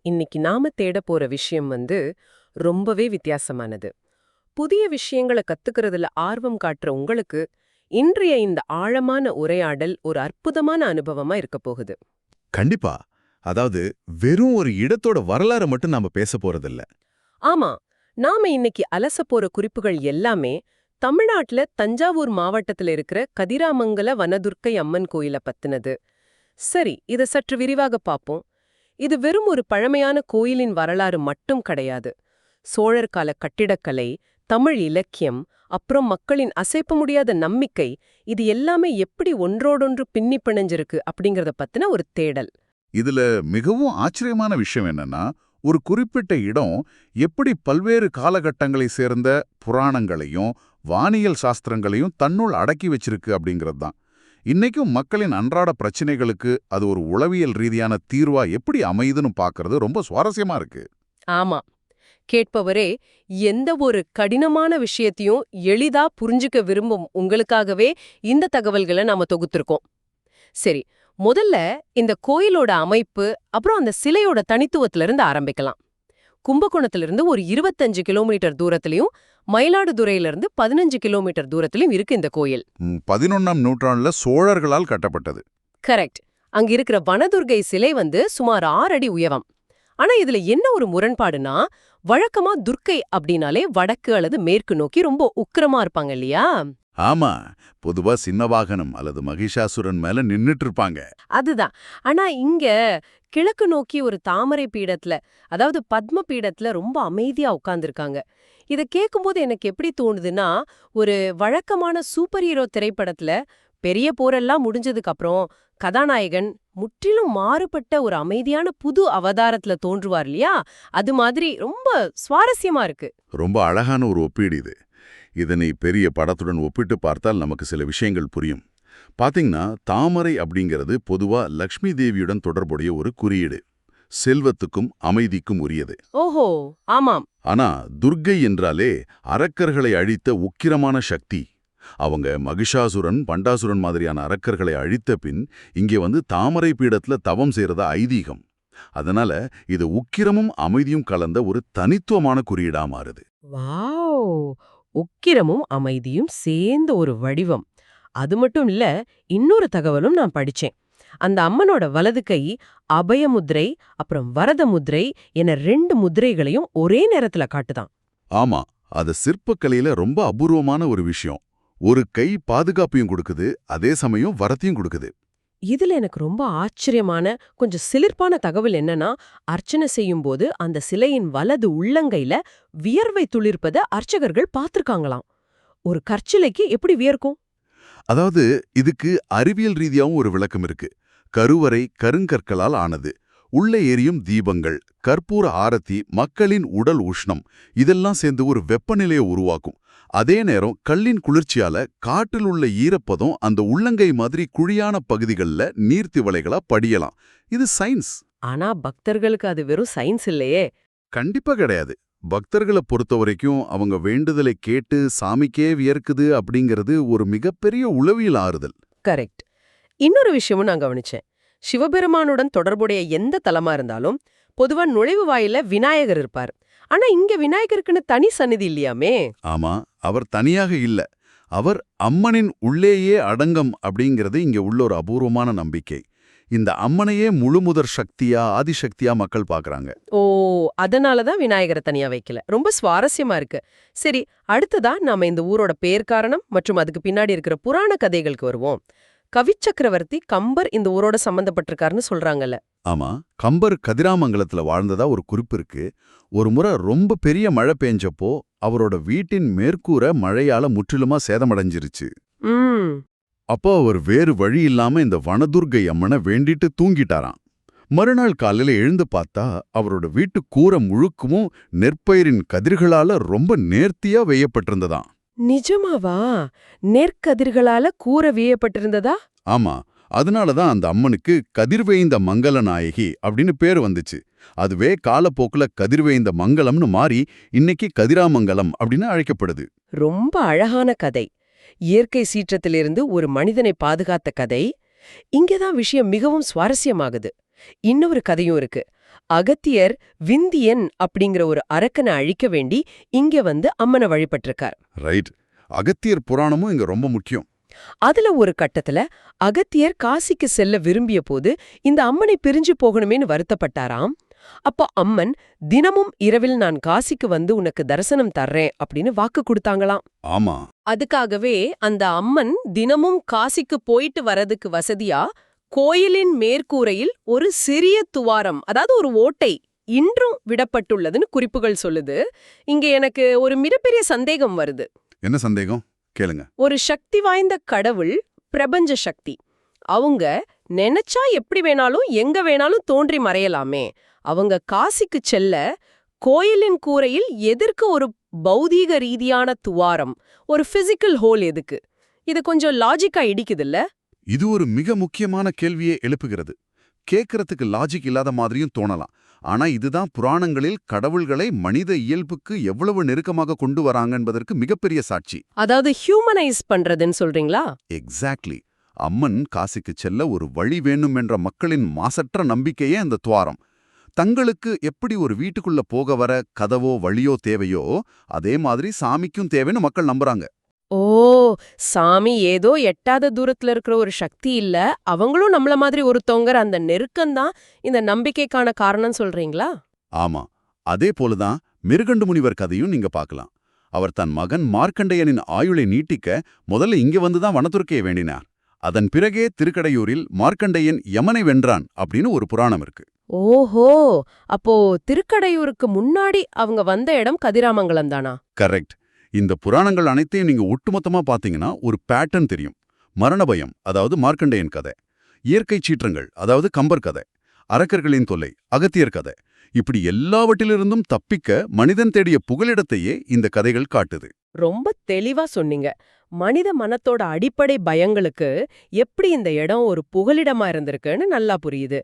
இன்னைக்கு நாம தேட போற விஷயம் ரொம்பவே வித்தியாசமானது. புதிய விஷயங்களை கத்துக்கிறதுல ஆர்வம் காட்டுற உங்களுக்கு இன்றைய இந்த ஆழமான உரையாடல் ஒரு அற்புதமான அனுபவமா இருக்க போகுது. கண்டிப்பா. அதாவது வெறும் ஒரு இடத்தோட வரலாறு மட்டும் நாம பேச போறதில்ல. ஆமா, நாம இன்னைக்கு அலச போற குறிப்புகள் எல்லாமே தமிழ்நாட்டுல தஞ்சாவூர் மாவட்டத்துல இருக்கிற கதிராமங்கல வனதுர்க்கை அம்மன் கோயில பத்தினது. சரி, இத சற்று விரிவாக பாப்போம். இது வெறும் ஒரு பழமையான கோயிலின் வரலாறு மட்டும் கிடையாது. சோழர் கால கட்டிடக்கலை, தமிழ் இலக்கியம், அப்புறம் மக்களின் அசைப்ப முடியாத நம்பிக்கை, இது எல்லாமே எப்படி ஒன்றோடொன்று பின்னி பிணைஞ்சிருக்கு அப்படிங்கறத பத்தின ஒரு தேடல். இதுல மிகவும் ஆச்சரியமான விஷயம் என்னன்னா, ஒரு குறிப்பிட்ட இடம் எப்படி பல்வேறு காலகட்டங்களை சேர்ந்த புராணங்களையும் வானியல் சாஸ்திரங்களையும் தன்னுள் அடக்கி வச்சிருக்கு அப்படிங்கிறது தான். இன்னைக்கும் மக்களின் அன்றாட பிரச்சனைகளுக்கு அது ஒரு உளவியல் ரீதியான தீர்வா எப்படி அமையுதுன்னு பார்க்கறது ரொம்ப சுவாரஸ்யமா இருக்கு. ஆமா, கேட்பவரே எந்த ஒரு கடினமான விஷயத்தையும் எளிதா புரிஞ்சுக்க விரும்பும் உங்களுக்காகவே இந்த தகவல்களை நாம தொகுத்திருக்கோம். சரி, முதல்ல இந்த கோயிலோட அமைப்பு, அப்புறம் அந்த சிலையோட தனித்துவத்துல இருந்து ஆரம்பிக்கலாம். கும்பகோணத்திலிருந்து ஒரு 25 கிலோமீட்டர் தூரத்திலையும், மயிலாடுதுறையிலிருந்து 15 கிலோமீட்டர் தூரத்திலும் இருக்கு இந்த கோயில். 11ஆம் நூற்றாண்டுல சோழர்களால் கட்டப்பட்டது. கரெக்ட். அங்க இருக்கிற வனதுர்கை சிலை சுமார் 6 அடி உயரம். ஆனா இதுல என்ன ஒரு முரண்பாடுனா, வழக்கமா துர்க்கை அப்படின்னாலே வடக்கு அல்லது மேற்கு நோக்கி ரொம்ப உக்கிரமா இருப்பாங்க இல்லையா? ஆமா, பொதுவா சின்ன வாகனம் அல்லது மகிஷாசுரன் மேல நின்னுட்டு இருப்பாங்க. அதுதான். ஆனா இங்க கிழக்கு நோக்கி ஒரு தாமரை பீடத்துல, அதாவது பத்ம பீடத்துல ரொம்ப அமைதியா உட்கார்ந்திருக்காங்க. இத கேட்கும்போது எனக்கு எப்படி தோணுதுன்னா, ஒரு வழக்கமான சூப்பர் ஹீரோ திரைப்படத்துல பெரிய போரெல்லாம் முடிஞ்சதுக்கு அப்புறம் கதாநாயகன் முற்றிலும் மாறுபட்ட ஒரு அமைதியான புது அவதாரத்துல தோன்றுவார் இல்லையா? அது மாதிரி ரொம்ப சுவாரஸ்யமா இருக்கு. ரொம்ப அழகான ஒரு ஒப்பீடு இது. இதனை பெரிய படத்துடன் ஒப்பிட்டு பார்த்தால் நமக்கு சில விஷயங்கள் புரியும். பாத்தீங்கன்னா, தாமரை அப்படிங்கிறது பொதுவா லக்ஷ்மி தேவியுடன் தொடர்புடைய ஒரு குறியீடு. செல்வத்துக்கும் அமைதிக்கும் உரியது. ஓஹோ, ஆமாம். ஆனா துர்க்கை என்றாலே அரக்கர்களை அழித்த உக்கிரமான சக்தி. அவங்க மகிஷாசுரன், பண்டாசுரன் மாதிரியான அரக்கர்களை அழித்த பின் இங்கே தாமரை பீடத்துல தவம் செய்யறதா ஐதீகம். அதனால இது உக்கிரமும் அமைதியும் கலந்த ஒரு தனித்துவமான குறியீடா மாறுது. வாவ்! உக்கிரமும் அமைதியும் சேர்ந்த ஒரு வடிவம். அது மட்டும் இல்ல, இன்னொரு தகவலும் நான் படிச்சேன். அந்த அம்மனோட வலது கை அபயமுத்ரை, அப்புறம் வரத முத்ரை என 2 முத்ரைகளையும் ஒரே நேரத்துல காட்டுதான். ஆமா, அது சிற்பக்கலையில ரொம்ப அபூர்வமான ஒரு விஷயம். ஒரு கை பாதுகாப்பையும் கொடுக்குது, அதே சமயம் வரத்தையும் கொடுக்குது. இதுல எனக்கு ரொம்ப ஆச்சரியமான, கொஞ்சம் சிலிர்ப்பான தகவல் என்னன்னா, அர்ச்சனை செய்யும்போது அந்த சிலையின் வலது உள்ளங்கையில வியர்வை துளிர்ப்பத அர்ச்சகர்கள் பார்த்திருக்காங்களாம். ஒரு கற்சிலைக்கு எப்படி வியர்க்கும்? அதாவது இதுக்கு அறிவியல் ரீதியாவும் ஒரு விளக்கம் இருக்கு. கருவறை கருங்கற்களால் ஆனது. உள்ளே எரியும் தீபங்கள், கற்பூர ஆரத்தி, மக்களின் உடல் உஷ்ணம் இதெல்லாம் சேர்ந்து ஒரு வெப்பநிலையை உருவாக்கும். அதே நேரம் கல்லின் குளிர்ச்சியால காற்றில் உள்ள ஈரப்பதம் அந்த உள்ளங்கை மாதிரி குழியான பகுதிகளில் நீர்த்திவளைகளா படியலாம். இது சயின்ஸ். ஆனா பக்தர்களுக்கு அது வெறும் சயின்ஸ் இல்லையே. கண்டிப்பா கிடையாது. பக்தர்களை பொறுத்த வரைக்கும் அவங்க வேண்டுதலை கேட்டு சாமிக்கே வியர்க்குது அப்படிங்கிறது ஒரு மிகப்பெரிய உளவியல் ஆறுதல். கரெக்ட். இன்னொரு விஷயமும் நான் கவனிச்சேன். சிவபெருமானுடன் தொடர்புடைய எந்த தலமா இருந்தாலும் பொதுவா நுழைவு வாயில விநாயகர் இருப்பார். ஆனா இங்க விநாயகருக்குன்னு தனி சந்நிதி இல்லையாமே? ஆமா, அவர் தனியாக இல்ல. அவர் அம்மனின் உள்ளேயே அடங்கம் அப்படிங்கிறது இங்க உள்ள ஒரு அபூர்வமான நம்பிக்கை. இந்த அம்மனையே முழுமுதற் சக்தியா, ஆதிசக்தியா மக்கள் பாக்குறாங்க. ஓ, அதனாலதான் விநாயகரை தனியா வைக்கல. ரொம்ப சுவாரஸ்யமா இருக்கு. சரி, அடுத்ததா நாம இந்த ஊரோட பேர் காரணம் மற்றும் அதுக்கு பின்னாடி இருக்கிற புராண கதைகளுக்கு வருவோம். கவிச்சக்கரவர்த்தி கம்பர் இந்த ஊரோட சம்பந்தப்பட்டிருக்காருன்னு சொல்றாங்கல்ல. ஆமா, கம்பர் கதிராமங்கலத்துல வாழ்ந்ததா ஒரு குறிப்பு இருக்கு. ஒரு முறை ரொம்ப பெரிய மழை பெஞ்சப்போ அவரோட வீட்டின் மேற்கூரை மழையால முற்றிலுமா சேதமடைஞ்சிருச்சு. அப்போ அவர் வேறு வழி இல்லாம இந்த வனதுர்க்கை அம்மனை வேண்டிட்டு தூங்கிட்டாராம். மறுநாள் காலையில எழுந்து பார்த்தா அவரோட வீட்டு கூரை முழுக்கவும் நெற்பயிரின் கதிர்களால ரொம்ப நேர்த்தியா வேயப்பட்டிருந்ததாம். நிஜமாவா? நெற்கதிர்களால கூரை வேயப்பட்டிருந்ததா? ஆமா, அதனாலதான் அந்த அம்மனுக்கு கதிர்வேய்ந்த மங்கல நாயகி அப்படின்னு பேரு வந்துச்சு. அதுவே காலப்போக்குல கதிர்வேய்ந்த மங்கலம்னு மாறி இன்னைக்கு கதிராமங்கலம் அப்படின்னு அழைக்கப்படுது. ரொம்ப அழகான கதை. இயற்கை சீற்றத்திலிருந்து ஒரு மனிதனை பாதுகாத்த கதை. இங்கதான் விஷயம் மிகவும் சுவாரஸ்யமாகுது. இன்னொரு கதையும் இருக்கு. அகத்தியர் விந்தியன் அப்படிங்கிற ஒரு அரக்கனை அழிக்க வேண்டி இங்க வந்து அம்மனை வழிபட்டிருக்கார். ரைட். அகத்தியர் புராணமும் இங்க ரொம்ப முக்கியம். அதுல ஒரு கட்டத்துல அகத்தியர் காசிக்கு செல்ல விரும்பிய போது இந்த அம்மனை பிரிஞ்சு போகணுமேனு வருத்தப்பட்டாராம். அப்போ அம்மன் தினமும் இரவில் நான் காசிக்கு வந்து உனக்கு தரிசனம் தர்றேன் அப்படின்னு வாக்கு கொடுத்தாங்களாம். ஆமா. அதுக்காகவே அந்த அம்மன் தினமும் காசிக்கு போயிட்டு வரதுக்கு வசதியா கோயிலின் மேற்கூரையில் ஒரு சிறிய துவாரம், அதாவது ஒரு ஓட்டை இன்றும் விடப்பட்டுள்ளதுன்னு குறிப்புகள் சொல்லுது. இங்க எனக்கு ஒரு மிகப்பெரிய சந்தேகம் வருது. என்ன சந்தேகம்? கேளுங்க. ஒரு சக்தி வாய்ந்த கடவுள், பிரபஞ்ச சக்தி, அவங்க நினைச்சா எப்படி வேணாலும் எங்க வேணாலும் தோன்றி மறையலாமே. அவங்க காசிக்கு செல்ல கோயிலின் கூரையில் எதற்கு ஒரு பௌதீக ரீதியான துவாரம், ஒரு பிசிக்கல் ஹோல் எதுக்கு? இது கொஞ்சம் லாஜிக்கா இடிக்குதுல்ல? இது ஒரு மிக முக்கியமான கேள்வியை எழுப்புகிறது. கேட்கறதுக்கு லாஜிக் இல்லாத மாதிரியும் தோணலாம். ஆனா இதுதான் புராணங்களில் கடவுள்களை மனித இயல்புக்கு எவ்வளவு நெருக்கமாக கொண்டு வராங்க என்பதற்கு மிகப்பெரிய சாட்சி. அதாவது ஹியூமனைஸ் பண்றதுன்னு சொல்றீங்களா? எக்ஸாக்ட்லி. அம்மன் காசிக்கு செல்ல ஒரு வழி வேணும் என்ற மக்களின் மாசற்ற நம்பிக்கையே அந்த துவாரம். தங்களுக்கு எப்படி ஒரு வீட்டுக்குள்ள போக வர கதவோ வழியோ தேவையோ அதே மாதிரி சாமிக்கும் தேவைன்னு மக்கள் நம்புறாங்க. ஓ, சாமி ஏதோ எட்டாத தூரத்துல இருக்கிற ஒரு சக்தி இல்ல, அவங்களும் நம்மள மாதிரி ஒருத்தவங்கற அந்த நெருக்கம்தான் இந்த நம்பிக்கைக்கான காரணம் சொல்றீங்களா? ஆமா. அதே போலதான் மிருகண்டு முனிவர் கதையும் நீங்க பார்க்கலாம். அவர் தன் மகன் மார்க்கண்டேயனின் ஆயுளை நீட்டிக்க முதல்ல இங்க வந்துதான் வனத்துர்க்கையை வேண்டினார். அதன் பிறகே திருக்கடையூரில் மார்க்கண்டேயன் யமனை வென்றான் அப்படின்னு ஒரு புராணம் இருக்கு. ஓஹோ, அப்போ திருக்கடையூருக்கு முன்னாடி அவங்க வந்த இடம் கதிராமங்கலம் தானா? கரெக்ட். இந்த புராணங்கள் அனைத்தையும் நீங்க ஒட்டுமொத்தமா பாத்தீங்கன்னா ஒரு பேட்டர்ன் தெரியும். மரண பயம், அதாவது மார்க்கண்டேயன் கதை. இயற்கை சீற்றங்கள், அதாவது கம்பர் கதை. அரக்கர்களின் தொல்லை, அகத்தியர் கதை. இப்படி எல்லாவற்றிலிருந்தும் தப்பிக்க மனிதன் தேடிய புகலிடத்தையே இந்த கதைகள் காட்டுது. ரொம்ப தெளிவா சொன்னீங்க. மனித மனத்தோட அடிப்படை பயங்களுக்கு எப்படி இந்த இடம் ஒரு புகலிடமா இருந்திருக்குன்னு நல்லா புரியுது.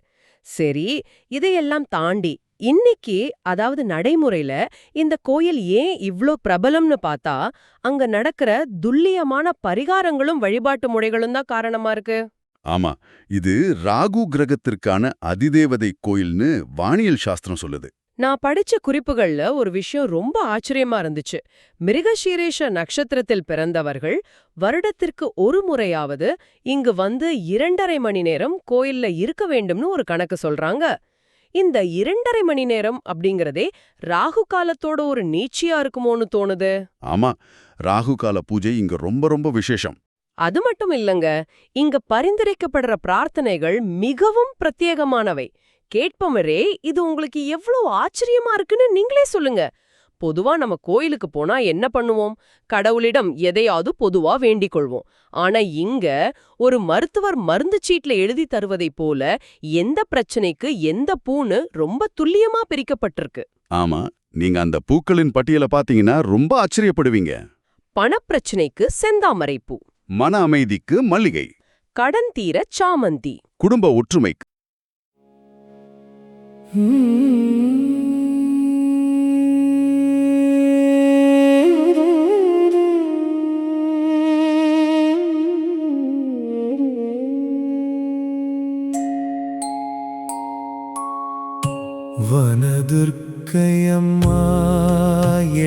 சரி, இதையெல்லாம் தாண்டி இன்னைக்கு, அதாவது நடைமுறையில இந்த கோயில் ஏன் இவ்ளோ பிரபலம்னு பார்த்தா அங்க நடக்கிற துல்லியமான பரிகாரங்களும் வழிபாட்டு முறைகளும் தான் காரணமா இருக்கு. ஆமா, இது ராகு கிரகத்திற்கான அதிதேவதை கோயில்னு வானியல் சாஸ்திரம் சொல்லுது. நான் படிச்ச குறிப்புகள்ல ஒரு விஷயம் ரொம்ப ஆச்சரியமா இருந்துச்சு. மிருகசீரேஷ நட்சத்திரத்தில் பிறந்தவர்கள் வருடத்திற்கு ஒரு முறையாவது இங்கு வந்து 2.5 மணி நேரம் கோயில்ல இருக்க வேண்டும்னு ஒரு கணக்கு சொல்றாங்க. இந்த 2.5 மணி நேரம் அப்படிங்கறதே ராகு காலத்தோட ஒரு நீட்சியா இருக்குமோன்னு தோணுது. ஆமா, ராகு கால பூஜை இங்க ரொம்ப ரொம்ப விசேஷம். அது மட்டும் இல்லங்க, இங்க பரிந்துரைக்கப்படுற பிரார்த்தனைகள் மிகவும் பிரத்யேகமானவை. கேட்பவரே, இது உங்களுக்கு எவ்வளவு ஆச்சரியமா இருக்குன்னு நீங்களே சொல்லுங்க. பொதுவா நம்ம கோயிலுக்கு போனா என்ன பண்ணுவோம்? கடவுளிடம் எதையாவது பொதுவா வேண்டிக் கொள்வோம். ஆனா இங்க ஒரு மருத்துவர் மருந்து சீட்ல எழுதி தருவதை போல எந்த பிரச்சனைக்கு எந்த பூன்னு ரொம்ப துல்லியமா பிரிக்கப்பட்டிருக்கு. ஆமா, நீங்க அந்த பூக்களின் பட்டியலை பாத்தீங்கன்னா ரொம்ப ஆச்சரியப்படுவீங்க. பணப்பிரச்சனைக்கு செந்தாமரை பூ, மன அமைதிக்கு மல்லிகை, கடன் தீர சாமந்தி, குடும்ப ஒற்றுமைக்கு. வனதுர்க்கையம்மா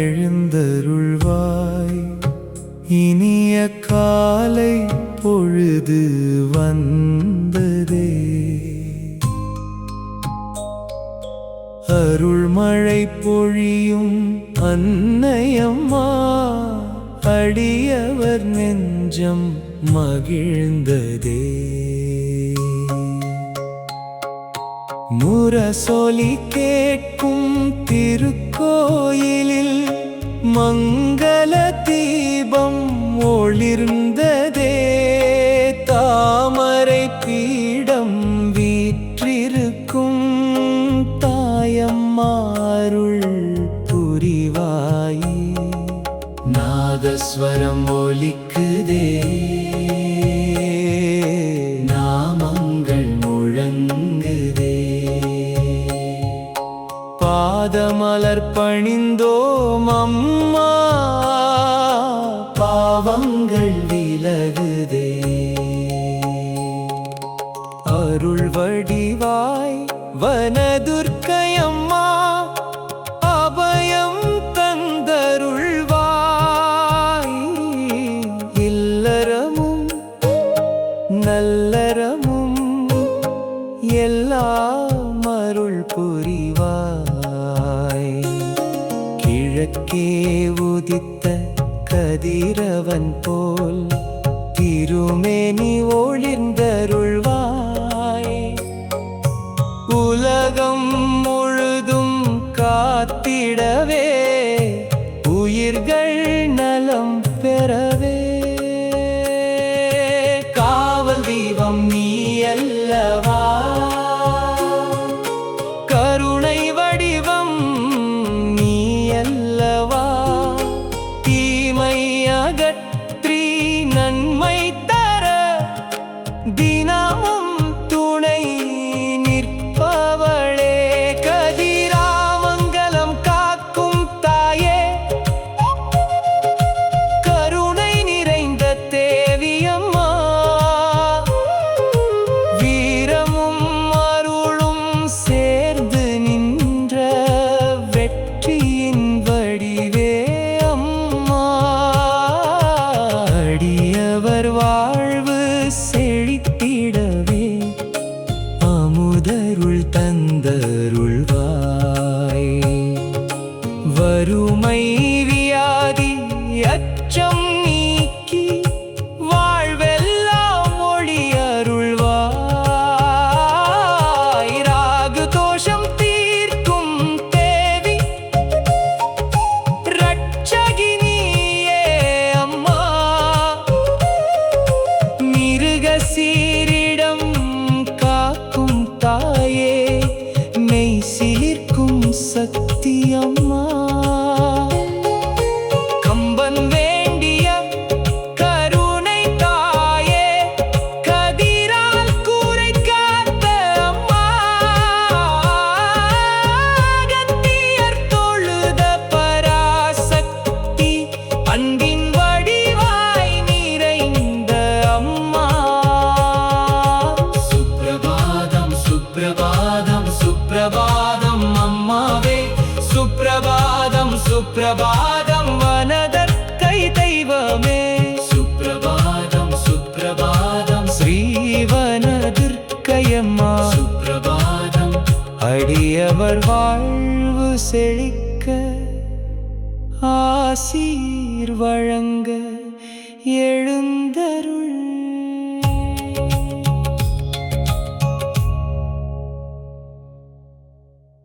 எழுந்தருள்வாய், இனிய காலை பொழுது வந்ததே, அருள்மழை பொழியும் அன்னையம்மா, அடியவர் நெஞ்சம் மகிழ்ந்ததே, முரசொலி கேட்கும் திருக்கோயிலில் மங்கள தீபம் ஒளிர்ந்ததே, தாமரை பீடம் வீற்றிருக்கும் தாயம்மாருள் புரிவாயே, நாதஸ்வரம் ஒலிக்குதே, நாமங்கள் முழங்குதே, பாதமலர் பணிந்தோம் அம்மா, பாவங்கள் விலகுதே, அருள் வடிவாய் வனதுர்க்கைய பொழிவாய். கிழக்கே உதித்த கதிரவன் போல் திருமேனி ஒளிர்ந்தருள்வாய். உலகம் முழுதும் காத்திடவே உயிர்கள் நலம் பெறவே காவல் தெய்வம் நீ அல்லவா. கருணை வடிவம் நீ அல்லவா. தீமை அகற்றி நன்மை தர தினமும் துணை நிற்பவளே. கதிராமங்கலம் காக்கும் தாயே, கருணை நிறைந்த தேவியம்மா. வீரமும் அருளும் சேர்ந்து நின்ற வெற்றியின் வடிவே அம்மா. அடியவர் வாழ்வு செழித்திடவே அமுதருள் தந்தருள்வாய். வறுமை வியாதி அச்சம் நீக்கி வாழ்வெல்லாம் ஒளி அருள்வாய். ராகு தோஷம் தீர்க்கும் தேவி ரட்சகினியே அம்மா. மிருகசீரிடம் காக்கும் தாயே, மெய் சீர்க்கும் சக்தி அம்மா. கம்பன் வேண்டிய கருணை தாயே, கதிரால் கூரை காத்த அம்மா. அகத்தியர் தொழுத பராசக்தி, அன்பின் வடிவாய் நிறைந்த அம்மா. சுப்ரபாதம் சுப்ரபாதம் சுப்ரபாதம் அம்மாவே. சுப்ரபாதம் சுப்ரபாதம் வனதற்கை தெய்வமே. சுப்ரபாதம் சுப்ரபாதம் ஸ்ரீவனதுர்க்கையம்மா. சுப்ரபாதம் அடியவர் வாழ்வு செழிக்க ஆசீர் வழங்க எழுந்தருள்